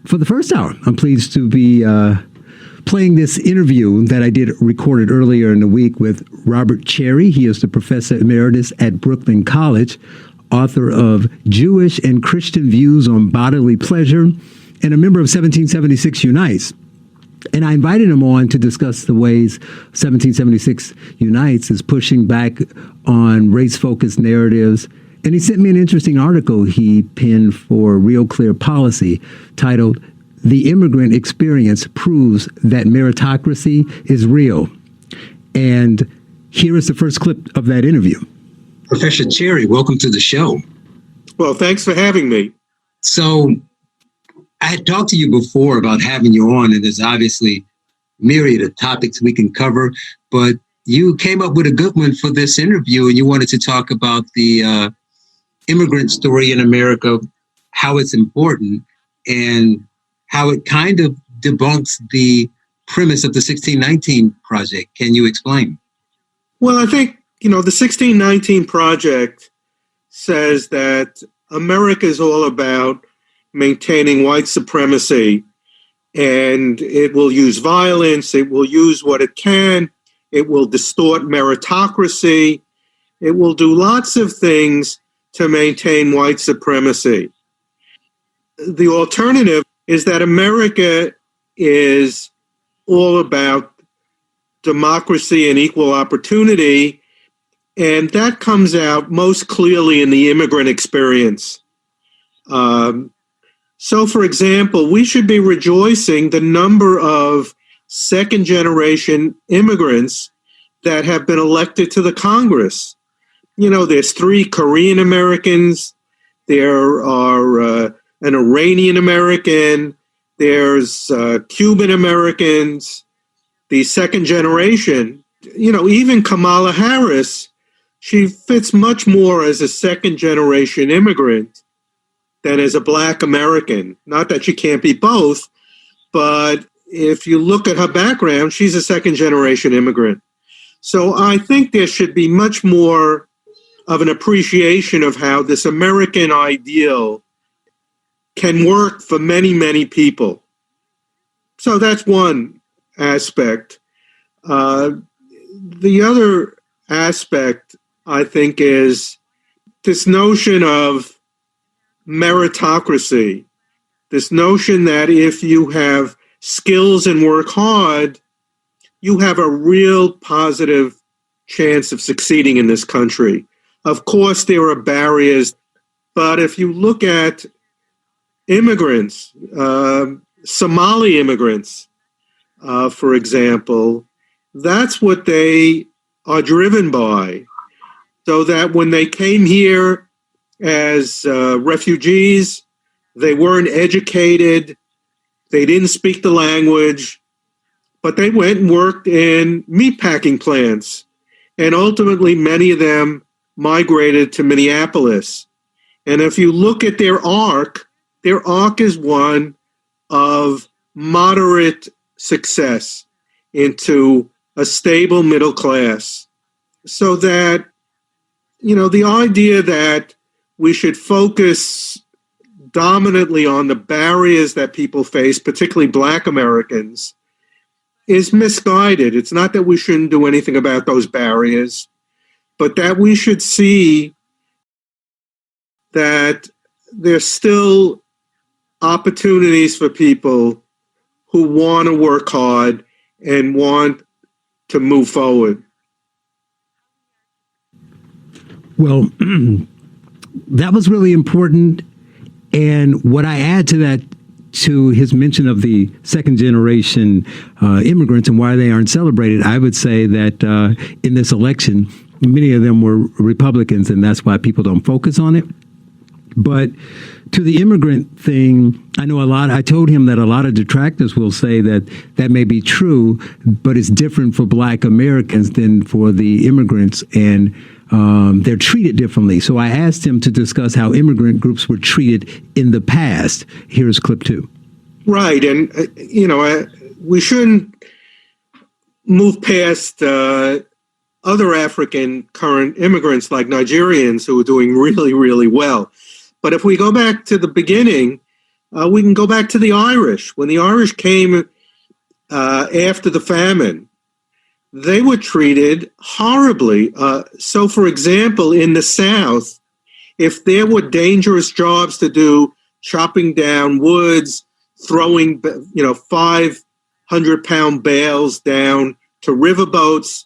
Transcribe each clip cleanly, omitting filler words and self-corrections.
For the first hour, I'm pleased to be playing this interview that I recorded earlier in the week with Robert Cherry. He is the professor emeritus at Brooklyn College, author of Jewish and Christian Views on Bodily Pleasure, and a member of 1776 Unites. And I invited him on to discuss the ways 1776 Unites is pushing back on race-focused narratives. And he sent me an interesting article he penned for Real Clear Policy titled, "The Immigrant Experience Proves That Meritocracy is Real." And here is the first clip of that interview. Professor Cherry, welcome to the show. Well, thanks for having me. So I had talked to you before about having you on, and there's obviously myriad of topics we can cover, but you came up with a good one for this interview, and you wanted to talk about the immigrant story in America, how it's important, and how it kind of debunks the premise of the 1619 Project. Can you explain? Well, I think, the 1619 Project says that America is all about maintaining white supremacy, and it will use violence, it will use what it can, it will distort meritocracy, it will do lots of things to maintain white supremacy. The alternative is that America is all about democracy and equal opportunity, and that comes out most clearly in the immigrant experience. So, for example, we should be rejoicing the number of second-generation immigrants that have been elected to the Congress. There's 3 Korean Americans, there are an Iranian American, there's Cuban Americans, the second generation. Even Kamala Harris, she fits much more as a second-generation immigrant than as a Black American. Not that she can't be both, but if you look at her background, she's a second-generation immigrant. So I think there should be much more of an appreciation of how this American ideal can work for many, many people. So that's one aspect. The other aspect, I think, is this notion of meritocracy, this notion that if you have skills and work hard, you have a real positive chance of succeeding in this country. Of course, there are barriers, but if you look at immigrants, Somali immigrants, for example, that's what they are driven by. So that when they came here as refugees, they weren't educated, they didn't speak the language, but they went and worked in meatpacking plants. And ultimately, many of them migrated to Minneapolis. And if you look at their arc is one of moderate success into a stable middle class. So that, the idea that we should focus dominantly on the barriers that people face, particularly Black Americans, is misguided. It's not that we shouldn't do anything about those barriers, but that we should see that there's still opportunities for people who want to work hard and want to move forward. Well, that was really important. And what I add to that, to his mention of the second generation immigrants and why they aren't celebrated, I would say that in this election, many of them were Republicans, and that's why people don't focus on it. But to the immigrant thing, I told him that a lot of detractors will say that that may be true, but it's different for Black Americans than for the immigrants, and they're treated differently. So I asked him to discuss how immigrant groups were treated in the past. Here's clip 2. Right. And, we shouldn't move past other African current immigrants like Nigerians who are doing really, really well. But if we go back to the beginning, We can go back to the Irish. When the Irish came after the famine, they were treated horribly. So, for example, in the South, if there were dangerous jobs to do, chopping down woods, throwing 500-pound bales down to riverboats,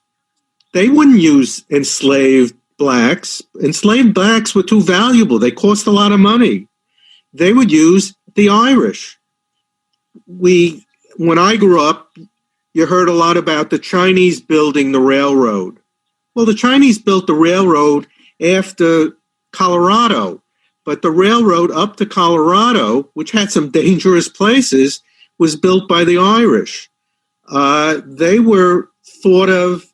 they wouldn't use enslaved blacks. Enslaved blacks were too valuable. They cost a lot of money. They would use the Irish. When I grew up, you heard a lot about the Chinese building the railroad. Well, the Chinese built the railroad after Colorado, but the railroad up to Colorado, which had some dangerous places, was built by the Irish. They were thought of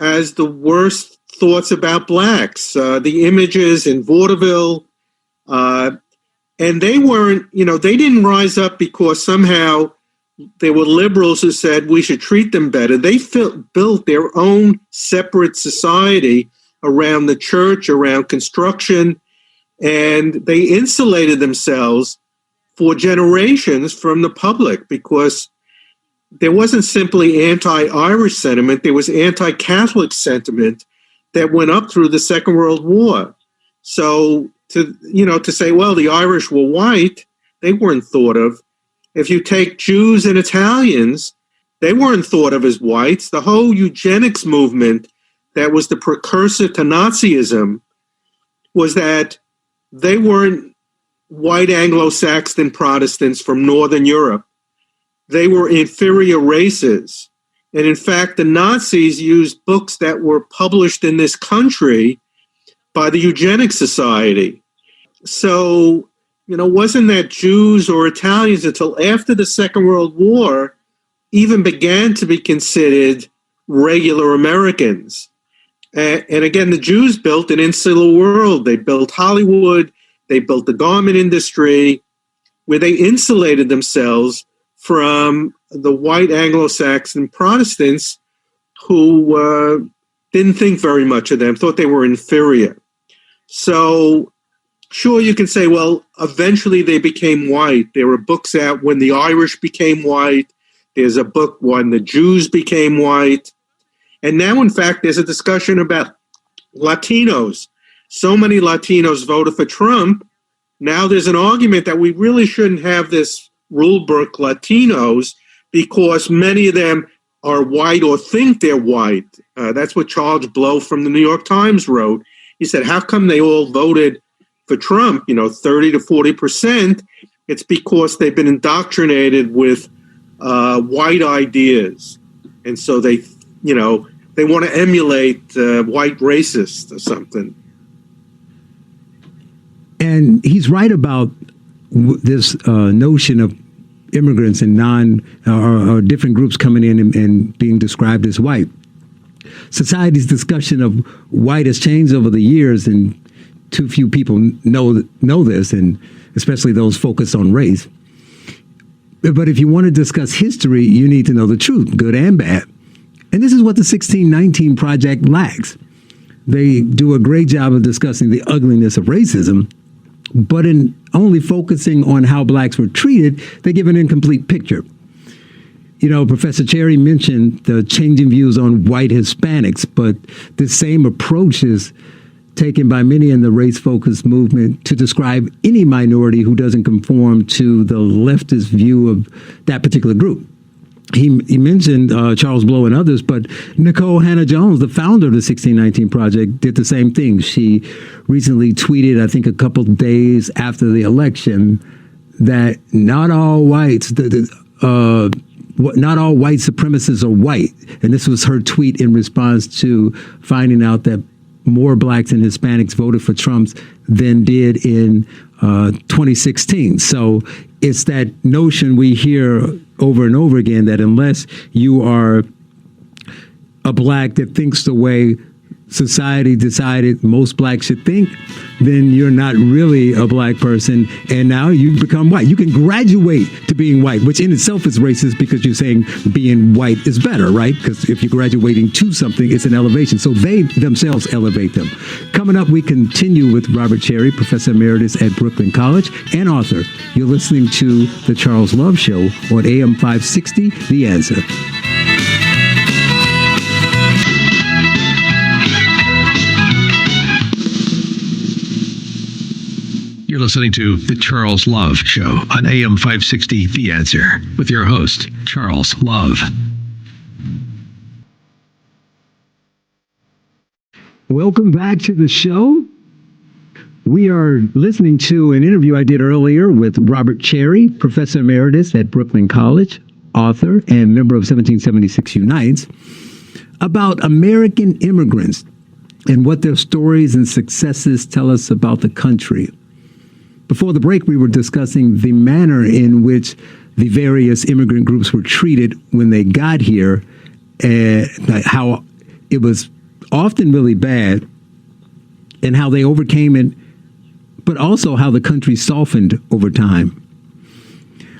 as the worst thoughts about blacks, the images in vaudeville, and they weren't, they didn't rise up because somehow there were liberals who said we should treat them better. They built their own separate society around the church, around construction, and they insulated themselves for generations from the public because there wasn't simply anti-Irish sentiment, there was anti-Catholic sentiment that went up through the Second World War. So to say, well, the Irish were white, they weren't thought of. If you take Jews and Italians, they weren't thought of as whites. The whole eugenics movement that was the precursor to Nazism was that they weren't white Anglo-Saxon Protestants from Northern Europe. They were inferior races. And in fact, the Nazis used books that were published in this country by the Eugenics Society. So, wasn't that Jews or Italians until after the Second World War even began to be considered regular Americans. And again, the Jews built an insular world. They built Hollywood. They built the garment industry where they insulated themselves from the white Anglo-Saxon Protestants who didn't think very much of them, thought they were inferior. So sure, you can say, well, eventually they became white. There were books out when the Irish became white. There's a book when the Jews became white. And now, in fact, there's a discussion about Latinos. So many Latinos voted for Trump. Now there's an argument that we really shouldn't have this rule book Latinos because many of them are white or think they're white. That's what Charles Blow from the New York Times wrote. He said, how come they all voted for Trump, 30 to 40%? It's because they've been indoctrinated with white ideas. And so they want to emulate white racists or something. And he's right about this notion of immigrants and or different groups coming in and being described as white. Society's discussion of white has changed over the years, and too few people know this, and especially those focused on race. But if you want to discuss history, you need to know the truth, good and bad. And this is what the 1619 Project lacks. They do a great job of discussing the ugliness of racism, but in only focusing on how blacks were treated, they give an incomplete picture. Professor Cherry mentioned the changing views on white Hispanics, but this same approach is taken by many in the race-focused movement to describe any minority who doesn't conform to the leftist view of that particular group. He mentioned Charles Blow and others, but Nicole Hannah-Jones, the founder of the 1619 Project, did the same thing. She recently tweeted, I think a couple days after the election, that not all whites, not all white supremacists are white. And this was her tweet in response to finding out that more blacks and Hispanics voted for Trump than did in 2016. So it's that notion we hear over and over again that unless you are a black that thinks the way society decided most blacks should think, then you're not really a black person, and now you become white. You can graduate to being white, which in itself is racist because you're saying being white is better, right? Because if you're graduating to something, it's an elevation. So they themselves elevate them. Coming up, we continue with Robert Cherry, Professor Emeritus at Brooklyn College and author. You're listening to The Charles Love Show on AM 560, The Answer. You're listening to The Charles Love Show on AM 560 The Answer with your host, Charles Love. Welcome back to the show. We are listening to an interview I did earlier with Robert Cherry, Professor Emeritus at Brooklyn College, author and member of 1776 Unites, about American immigrants and what their stories and successes tell us about the country. Before the break, we were discussing the manner in which the various immigrant groups were treated when they got here, and how it was often really bad, and how they overcame it, but also how the country softened over time.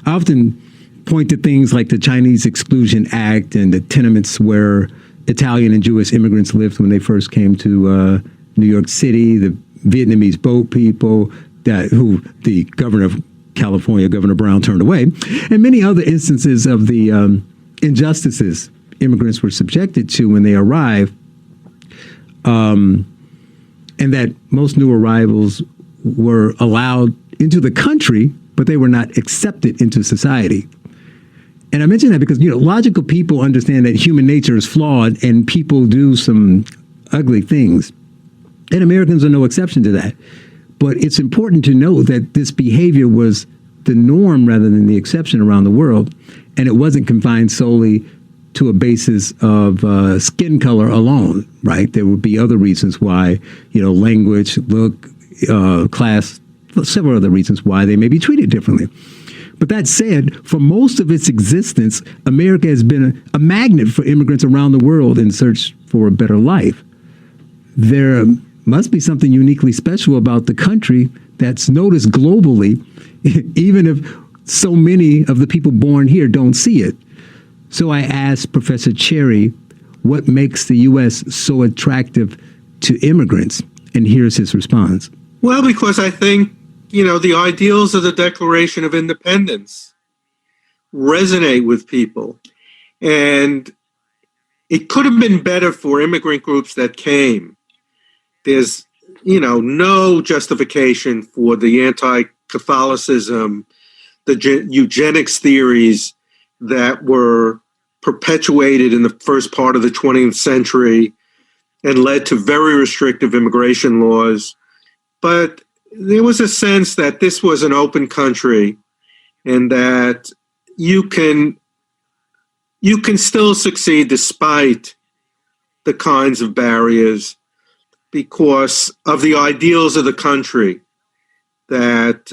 I often point to things like the Chinese Exclusion Act and the tenements where Italian and Jewish immigrants lived when they first came to New York City, the Vietnamese boat people, who the governor of California, Governor Brown, turned away, and many other instances of the injustices immigrants were subjected to when they arrived, and that most new arrivals were allowed into the country, but they were not accepted into society. And I mention that because, logical people understand that human nature is flawed and people do some ugly things. And Americans are no exception to that. But it's important to know that this behavior was the norm rather than the exception around the world. And it wasn't confined solely to a basis of skin color alone, right? There would be other reasons why, language, look, class, several other reasons why they may be treated differently. But that said, for most of its existence, America has been a magnet for immigrants around the world in search for a better life. There must be something uniquely special about the country that's noticed globally, even if so many of the people born here don't see it. So I asked Professor Cherry what makes the U.S. so attractive to immigrants, and here's his response. Well, because I think, the ideals of the Declaration of Independence resonate with people. And it could have been better for immigrant groups that came. There's, no justification for the anti-Catholicism, the eugenics theories that were perpetuated in the first part of the 20th century and led to very restrictive immigration laws. But there was a sense that this was an open country and that you can still succeed despite the kinds of barriers because of the ideals of the country that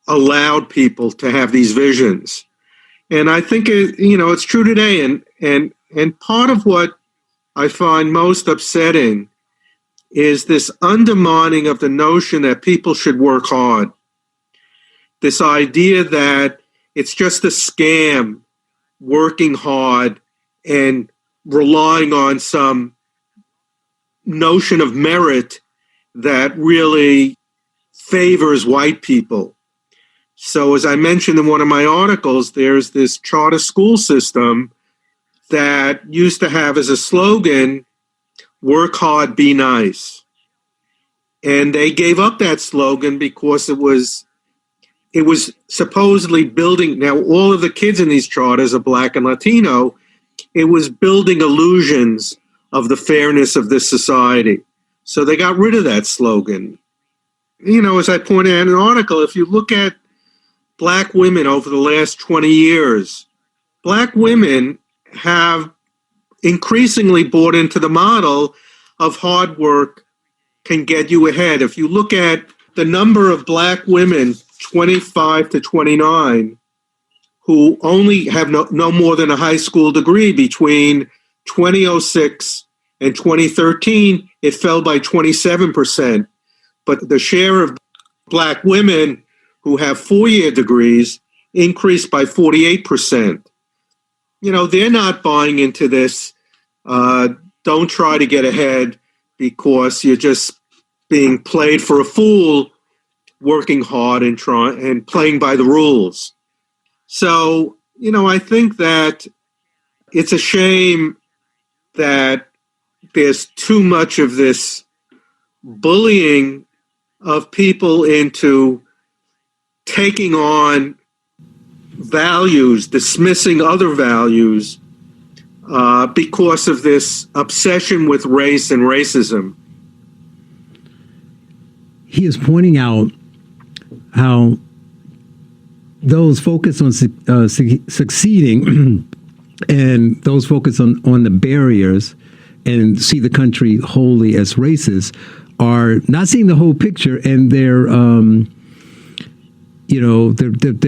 allowed people to have these visions. And I think it's true today. And part of what I find most upsetting is this undermining of the notion that people should work hard. This idea that it's just a scam, working hard and relying on some notion of merit that really favors white people. So as I mentioned in one of my articles, there's this charter school system that used to have as a slogan, work hard, be nice. And they gave up that slogan because it was supposedly building, now all of the kids in these charters are Black and Latino, it was building illusions of the fairness of this society. So they got rid of that slogan. As I pointed out in an article, if you look at Black women over the last 20 years, Black women have increasingly bought into the model of hard work can get you ahead. If you look at the number of Black women, 25 to 29, who only have no more than a high school degree between 2006 In 2013, it fell by 27%, but the share of Black women who have four-year degrees increased by 48%. They're not buying into this. Don't try to get ahead because you're just being played for a fool, working hard and playing by the rules. So, I think that it's a shame that there's too much of this bullying of people into taking on values, dismissing other values, because of this obsession with race and racism. He is pointing out how those focused on succeeding and those focused on the barriers and see the country wholly as racist are not seeing the whole picture, and their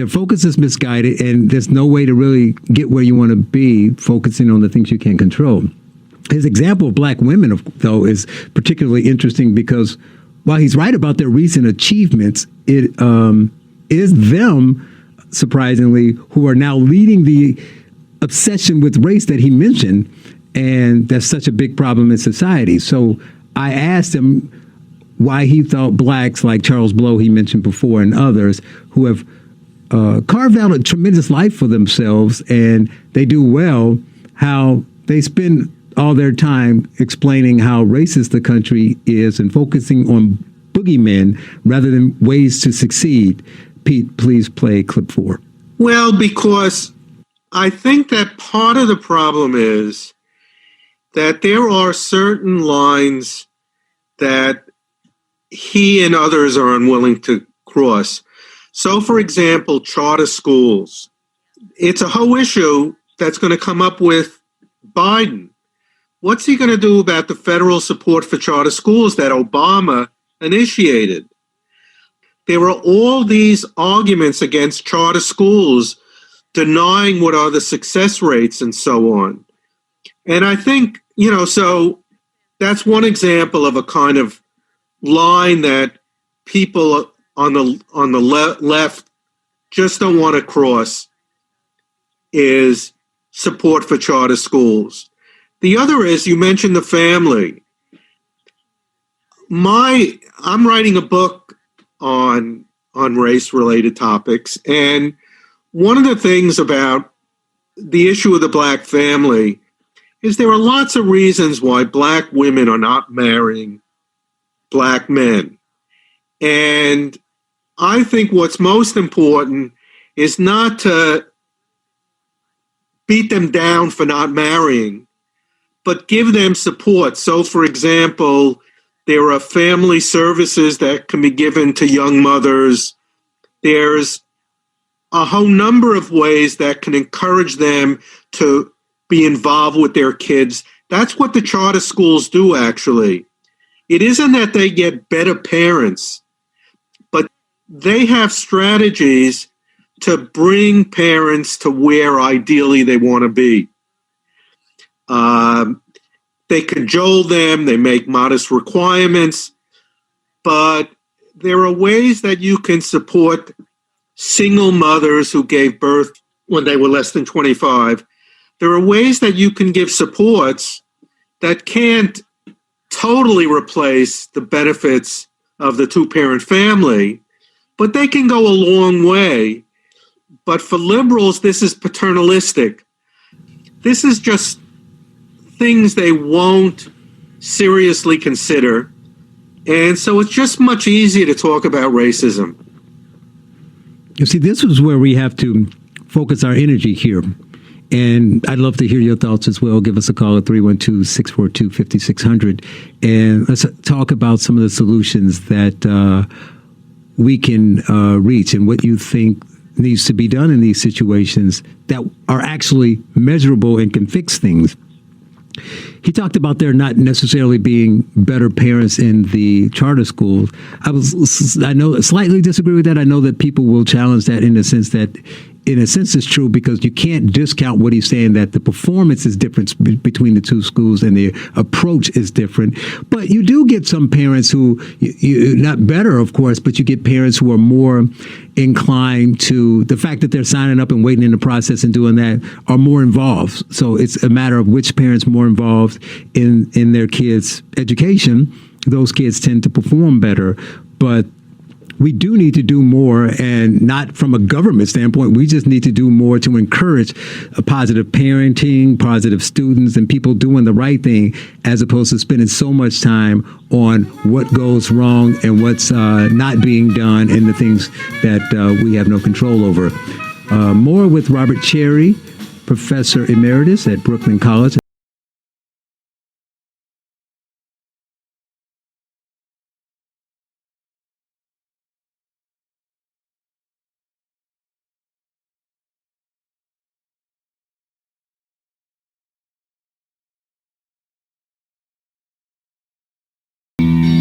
focus is misguided, and there's no way to really get where you want to be focusing on the things you can't control. His example of Black women, though, is particularly interesting because while he's right about their recent achievements, it is them, surprisingly, who are now leading the obsession with race that he mentioned, and that's such a big problem in society. So I asked him why he thought Blacks like Charles Blow, he mentioned before, and others who have carved out a tremendous life for themselves and they do well, how they spend all their time explaining how racist the country is and focusing on boogeymen rather than ways to succeed. Pete, please play clip 4. Well, because I think that part of the problem is that there are certain lines that he and others are unwilling to cross. So, for example, charter schools. It's a whole issue that's going to come up with Biden. What's he going to do about the federal support for charter schools that Obama initiated? There are all these arguments against charter schools, denying what are the success rates and so on. And I think, so that's one example of a kind of line that people on the left just don't want to cross, is support for charter schools. The other is, you mentioned the family. I'm writing a book on race-related topics, and one of the things about the issue of the Black family is there are lots of reasons why Black women are not marrying Black men. And I think what's most important is not to beat them down for not marrying, but give them support. So, for example, there are family services that can be given to young mothers. There's a whole number of ways that can encourage them to be involved with their kids. That's what the charter schools do, actually. It isn't that they get better parents, but they have strategies to bring parents to where ideally they want to be. They cajole them, they make modest requirements, but there are ways that you can support single mothers who gave birth when they were less than 25. There are ways that you can give supports that can't totally replace the benefits of the two-parent family, but they can go a long way. But for liberals, this is paternalistic. This is just things they won't seriously consider. And so it's just much easier to talk about racism. You see, this is where we have to focus our energy here. And I'd love to hear your thoughts as well. Give us a call at 312-642-5600. And let's talk about some of the solutions that we can reach and what you think needs to be done in these situations that are actually measurable and can fix things. He talked about there not necessarily being better parents in the charter schools. I know slightly disagree with that. I know that people will challenge that in the sense that in a sense is true, because you can't discount what he's saying, that the performance is different between the two schools and the approach is different. But you do get some parents who, not better, of course, but you get parents who are more inclined to the fact that they're signing up and waiting in the process and doing that, are more involved. So it's a matter of which parent's more involved in their kids' education. Those kids tend to perform better. But we do need to do more, and not from a government standpoint. We just need to do more to encourage a positive parenting, positive students, and people doing the right thing, as opposed to spending so much time on what goes wrong and what's not being done, and the things that we have no control over. More with Robert Cherry, Professor Emeritus at Brooklyn College.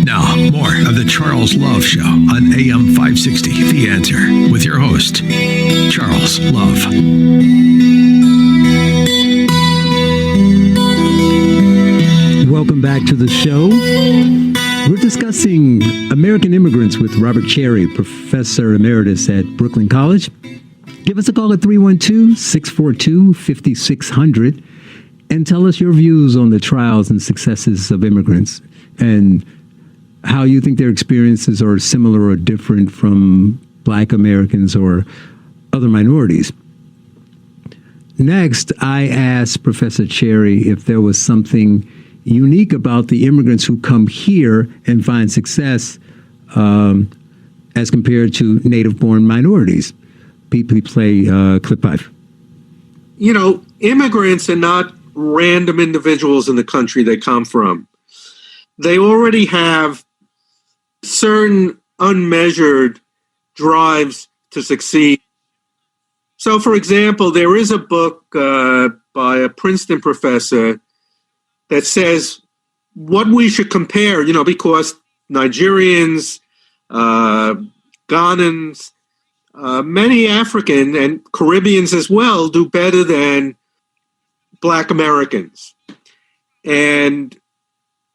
Now, more of the Charles Love Show on AM 560, The Answer, with your host, Charles Love. Welcome back to the show. We're discussing American immigrants with Robert Cherry, Professor Emeritus at Brooklyn College. Give us a call at 312-642-5600 and tell us your views on the trials and successes of immigrants, and how you think their experiences are similar or different from Black Americans or other minorities. Next, I asked Professor Cherry if there was something unique about the immigrants who come here and find success as compared to native-born minorities. Please play clip 5. You know, immigrants are not random individuals in the country they come from. They already have certain unmeasured drives to succeed. So, for example, there is a book by a Princeton professor that says what we should compare, because Nigerians, Ghanans, many African and Caribbeans as well do better than Black Americans. And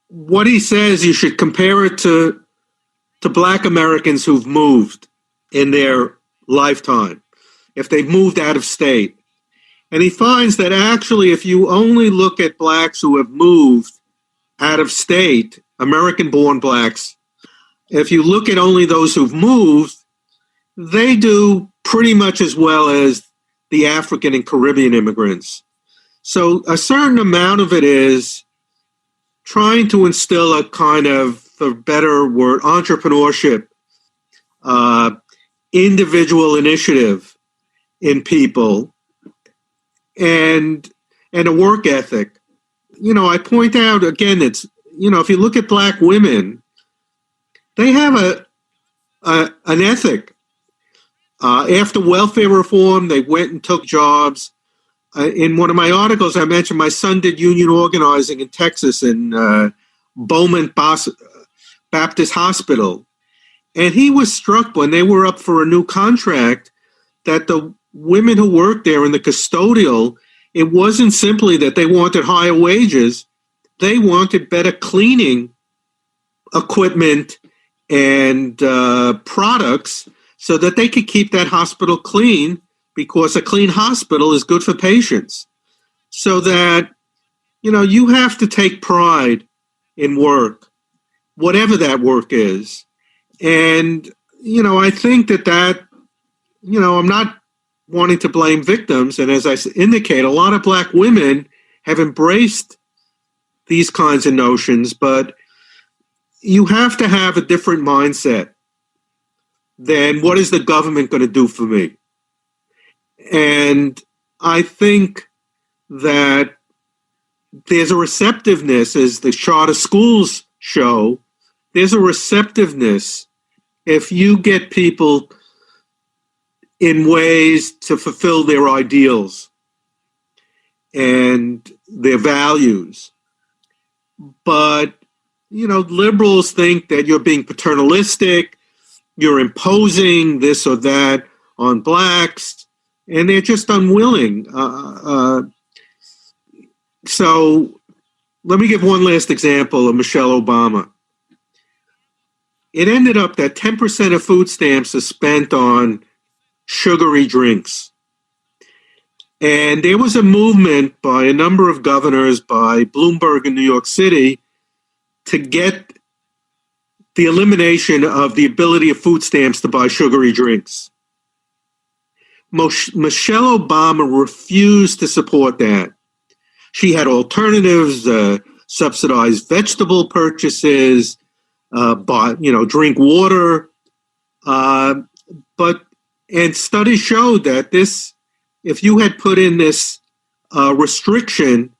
what he says, you should compare it to Black Americans who've moved in their lifetime, if they've moved out of state. And he finds that actually, if you only look at Blacks who have moved out of state, American-born Blacks, if you look at only those who've moved, they do pretty much as well as the African and Caribbean immigrants. So a certain amount of it is trying to instill a kind of, for better word, entrepreneurship, individual initiative in people, and a work ethic. I point out again, it's, if you look at Black women, they have an ethic. After welfare reform, they went and took jobs. In one of my articles, I mentioned my son did union organizing in Texas in Beaumont Baptist Hospital. And he was struck when they were up for a new contract that the women who worked there in the custodial, it wasn't simply that they wanted higher wages. They wanted better cleaning equipment and products so that they could keep that hospital clean, because a clean hospital is good for patients. So that, you have to take pride in work, whatever that work is. And, I think that, I'm not wanting to blame victims. And as I indicate, a lot of Black women have embraced these kinds of notions, but you have to have a different mindset than what is the government going to do for me. And I think that there's a receptiveness, as the charter schools show, there's a receptiveness if you get people in ways to fulfill their ideals and their values. But, liberals think that you're being paternalistic, you're imposing this or that on Blacks, and they're just unwilling. So let me give one last example of Michelle Obama. It ended up that 10% of food stamps are spent on sugary drinks. And there was a movement by a number of governors, by Bloomberg in New York City, to get the elimination of the ability of food stamps to buy sugary drinks. Michelle Obama refused to support that. She had alternatives, subsidized vegetable purchases, drink water. And studies showed that if you had put in this restriction,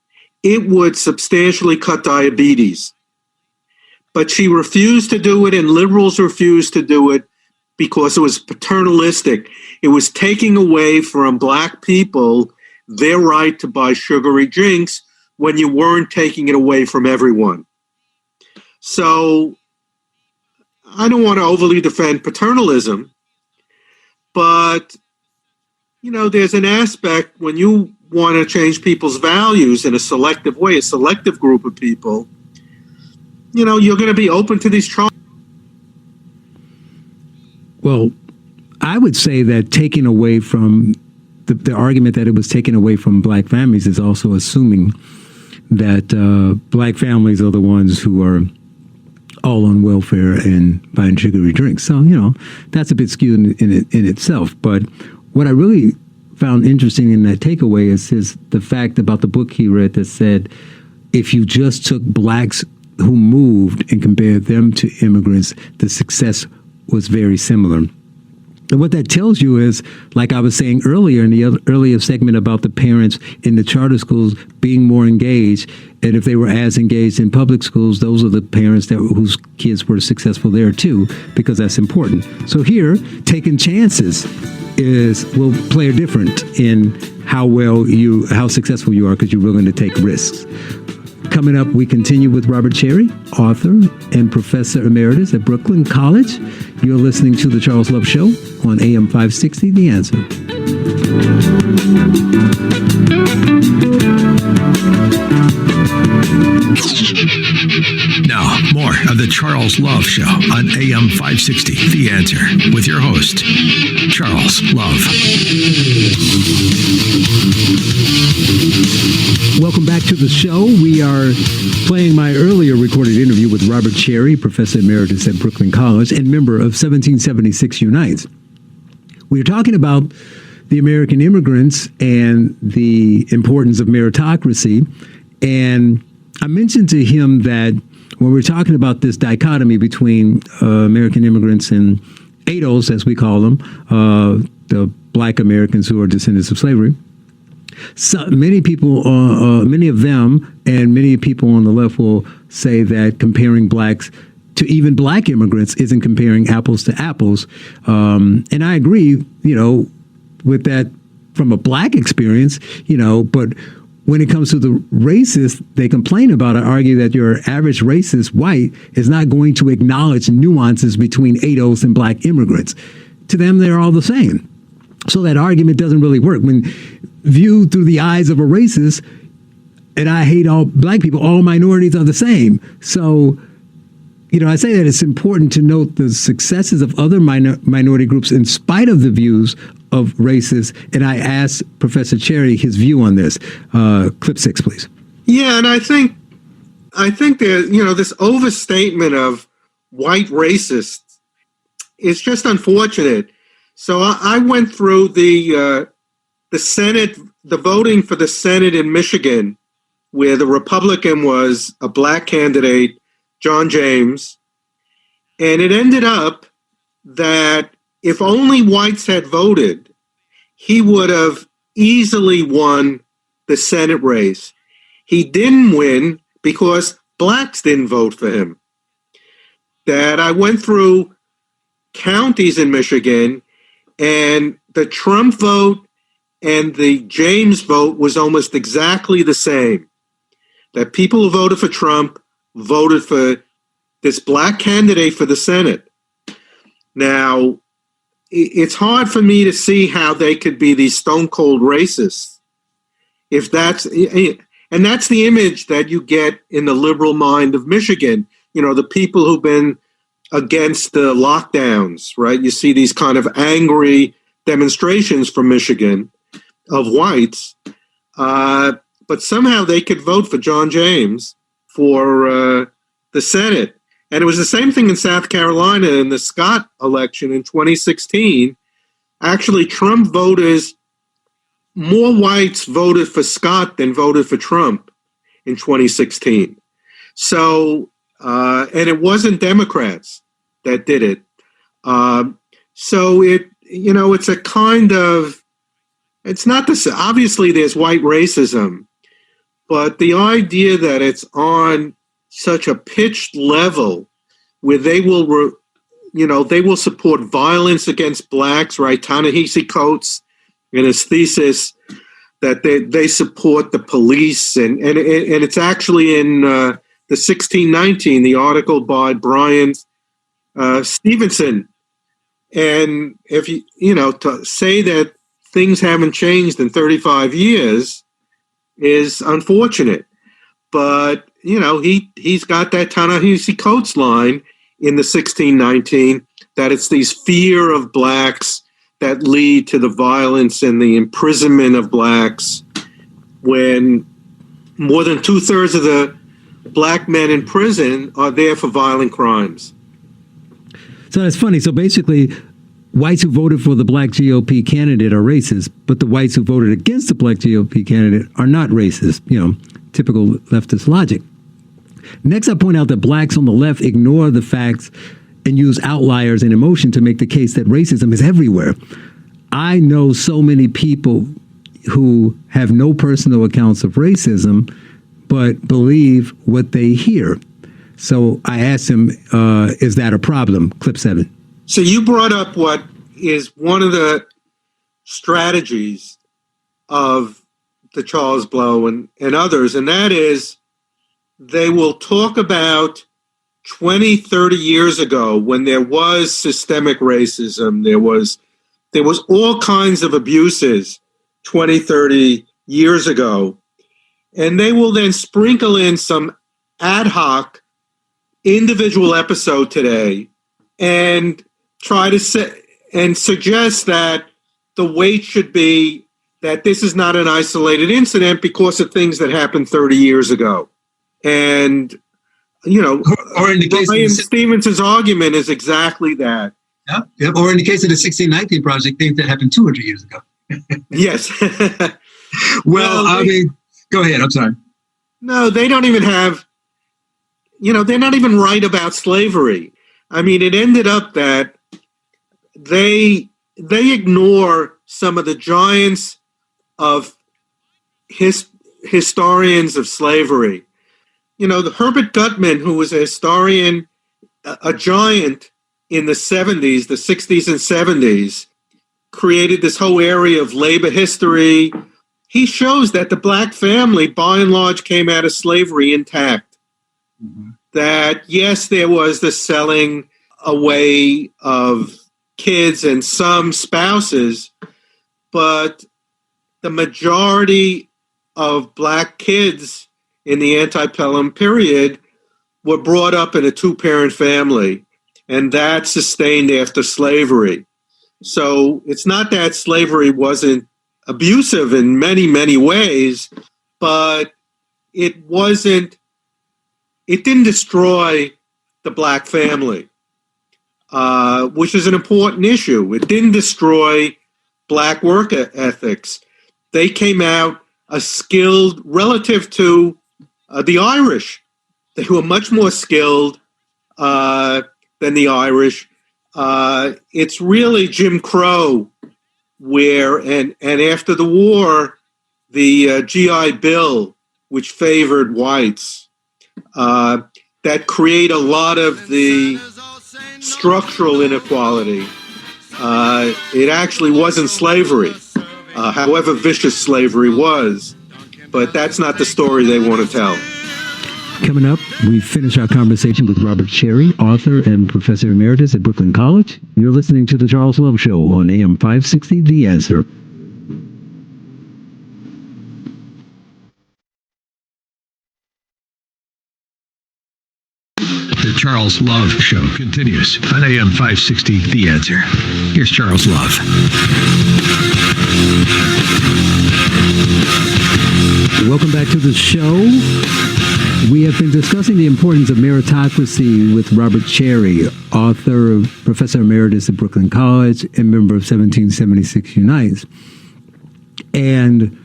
it would substantially cut diabetes. But she refused to do it, and liberals refused to do it because it was paternalistic. It was taking away from Black people their right to buy sugary drinks when you weren't taking it away from everyone. So I don't want to overly defend paternalism, but there's an aspect when you want to change people's values in a selective way, a selective group of people, you're going to be open to these charges. Well, I would say that taking away from the argument that it was taken away from Black families is also assuming that Black families are the ones who are all on welfare and buying sugary drinks. So, that's a bit skewed in itself. But what I really found interesting in that takeaway is the fact about the book he read that said, if you just took Blacks who moved and compared them to immigrants, the success was very similar. And what that tells you is, like I was saying earlier in the earlier segment about the parents in the charter schools being more engaged, and if they were as engaged in public schools, those are the parents whose kids were successful there too, because that's important. So here, taking chances will play a difference in how successful you are, because you're willing to take risks. Coming up, we continue with Robert Cherry, author and professor emeritus at Brooklyn College. You're listening to The Charles Love Show on AM 560, The Answer. Now, more of The Charles Love Show on AM 560, The Answer, with your host, Charles Love. Welcome back to the show. We are playing my earlier recorded interview with Robert Cherry, professor emeritus at Brooklyn College and member of 1776 Unites. We are talking about the American immigrants and the importance of meritocracy. And I mentioned to him that when we're talking about this dichotomy between American immigrants and ADOS, as we call them, the Black Americans who are descendants of slavery, so many people, many of them and many people on the left will say that comparing Blacks to even Black immigrants isn't comparing apples to apples. And I agree, with that from a Black experience, but when it comes to the racist, they complain about it, argue that your average racist white is not going to acknowledge nuances between ADOS and Black immigrants. To them, they're all the same. So that argument doesn't really work. When viewed through the eyes of a racist, and I hate all Black people, all minorities are the same. So, I say that it's important to note the successes of other minority groups in spite of the views of racists. And I asked Professor Cherry his view on this. Clip 6, please. Yeah, and I think there's, this overstatement of white racists is just unfortunate. So I went through the Senate, the voting for the Senate in Michigan, where the Republican was a Black candidate, John James, and it ended up that if only whites had voted, he would have easily won the Senate race. He didn't win because Blacks didn't vote for him. That I went through counties in Michigan, and the Trump vote and the James vote was almost exactly the same. That people who voted for Trump voted for this Black candidate for the Senate. Now, it's hard for me to see how they could be these stone cold racists. If that's, and that's the image that you get in the liberal mind of Michigan. The people who've been against the lockdowns, right? You see these kind of angry demonstrations from Michigan of whites, but somehow they could vote for John James for the Senate. And it was the same thing in South Carolina in the Scott election in 2016. Actually, Trump voters, more whites voted for Scott than voted for Trump in 2016. So, and it wasn't Democrats that did it. So it's a kind of, it's not the, obviously there's white racism, but the idea that it's on such a pitched level where they will, they will support violence against blacks, right? Ta-Nehisi Coates in his thesis that they support the police, and it's actually in the 1619, the article by Brian Stevenson. And if to say that things haven't changed in 35 years is unfortunate. But, he's got that Ta-Nehisi Coates line in the 1619 that it's these fear of blacks that lead to the violence and the imprisonment of blacks, when more than 2/3 of the black men in prison are there for violent crimes. So that's funny. So basically, whites who voted for the black GOP candidate are racist, but the whites who voted against the black GOP candidate are not racist. Typical leftist logic. Next, I point out that blacks on the left ignore the facts and use outliers and emotion to make the case that racism is everywhere. I know so many people who have no personal accounts of racism, but believe what they hear. So I asked him, is that a problem? Clip 7. So you brought up what is one of the strategies of the Charles Blow and others, and that is they will talk about 20, 30 years ago when there was systemic racism, there was all kinds of abuses 20, 30 years ago, and they will then sprinkle in some ad hoc individual episode today and try to suggest that the weight should be that this is not an isolated incident because of things that happened 30 years ago. And, or in the case Brian Stevenson's argument is exactly that. Yeah. Or in the case of the 1619 project, things that happened 200 years ago. Yes. Well, go ahead. I'm sorry. No, they don't even have, they're not even right about slavery. I mean, it ended up that they ignore some of the giants of historians of slavery. The Herbert Gutman, who was a historian, a giant in the 70s, the 60s and 70s, created this whole area of labor history. He shows that the black family, by and large, came out of slavery intact. Mm-hmm. That, yes, there was the selling away of kids and some spouses, but the majority of black kids in the antebellum period were brought up in a 2-parent family, and that sustained after slavery. So it's not that slavery wasn't abusive in many, many ways, but it didn't destroy the black family, which is an important issue. It didn't destroy black work ethics. They came out skilled relative to the Irish. They were much more skilled than the Irish. It's really Jim Crow where, and after the war, the GI Bill, which favored whites, that create a lot of the structural inequality. It actually wasn't slavery, however vicious slavery was, but that's not the story they want to tell. Coming up, We finish our conversation with Robert Cherry, author and professor emeritus at Brooklyn College. You're listening to The Charles Love Show on AM 560, The Answer. The Charles Love Show continues on AM 560, The Answer. Here's Charles Love. Welcome back to the show. We have been discussing the importance of meritocracy with Robert Cherry, author, professor emeritus at Brooklyn College, and member of 1776 Unites. And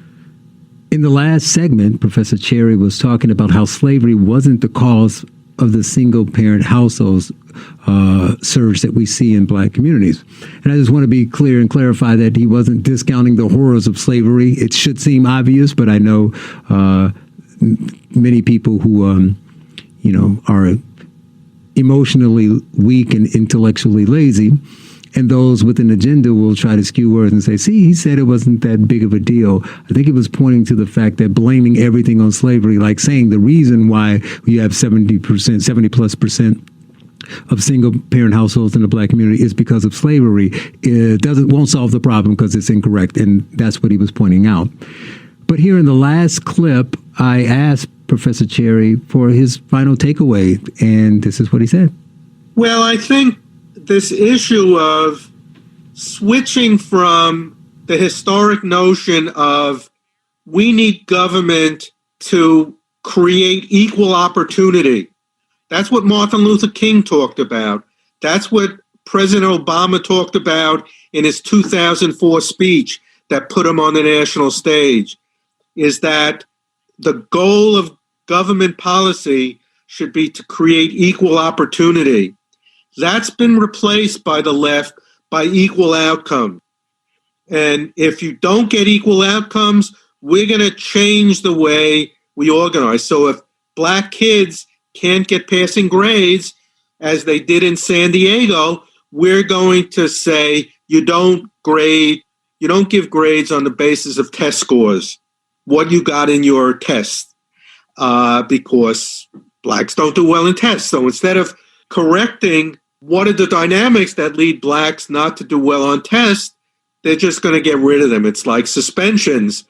in the last segment, Professor Cherry was talking about how slavery wasn't the cause of the single-parent households surge that we see in black communities. And I just want to be clear and clarify that he wasn't discounting the horrors of slavery. It should seem obvious, but I know many people who, are emotionally weak and intellectually lazy, and those with an agenda will try to skew words and say, see, he said it wasn't that big of a deal. I think it was pointing to the fact that blaming everything on slavery, like saying the reason why you have 70+% of single-parent households in the black community is because of slavery. It won't solve the problem because it's incorrect, and that's what he was pointing out. But here in the last clip, I asked Professor Cherry for his final takeaway, and this is what he said. Well, I think this issue of switching from the historic notion of we need government to create equal opportunity. That's what Martin Luther King talked about. That's what President Obama talked about in his 2004 speech that put him on the national stage, is that the goal of government policy should be to create equal opportunity. That's been replaced by the left by equal outcome. And if you don't get equal outcomes, we're going to change the way we organize. So if black kids can't get passing grades, as they did in San Diego, we're going to say you don't give grades on the basis of test scores, what you got in your test, because blacks don't do well in tests. So instead of correcting what are the dynamics that lead blacks not to do well on tests, they're just going to get rid of them. It's like suspensions.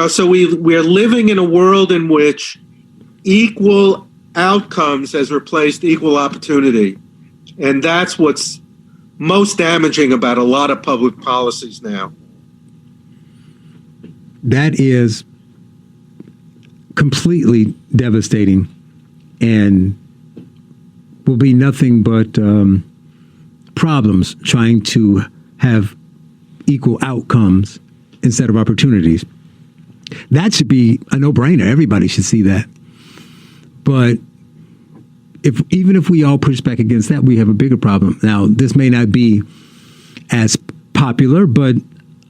So we're living in a world in which equal outcomes has replaced equal opportunity. And that's what's most damaging about a lot of public policies now. That is completely devastating and will be nothing but problems trying to have equal outcomes instead of opportunities. That should be a no-brainer. Everybody should see that. But even if we all push back against that, we have a bigger problem. Now, this may not be as popular, but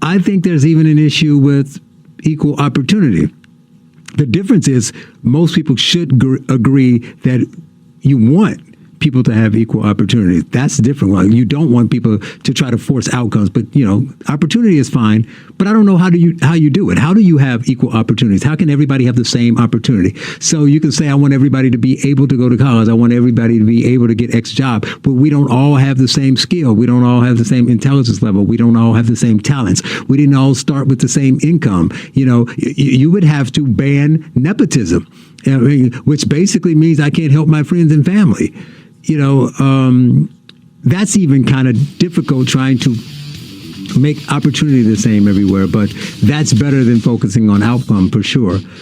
I think there's even an issue with equal opportunity. The difference is most people should agree that you want people to have equal opportunity. That's the different one. You don't want people to try to force outcomes, but opportunity is fine. But I don't know how you do it. How do you have equal opportunities? How can everybody have the same opportunity? So you can say, I want everybody to be able to go to college. I want everybody to be able to get X job. But we don't all have the same skill. We don't all have the same intelligence level. We don't all have the same talents. We didn't all start with the same income. You would have to ban nepotism, which basically means I can't help my friends and family. That's even kind of difficult trying to make opportunity the same everywhere, but that's better than focusing on outcome for sure.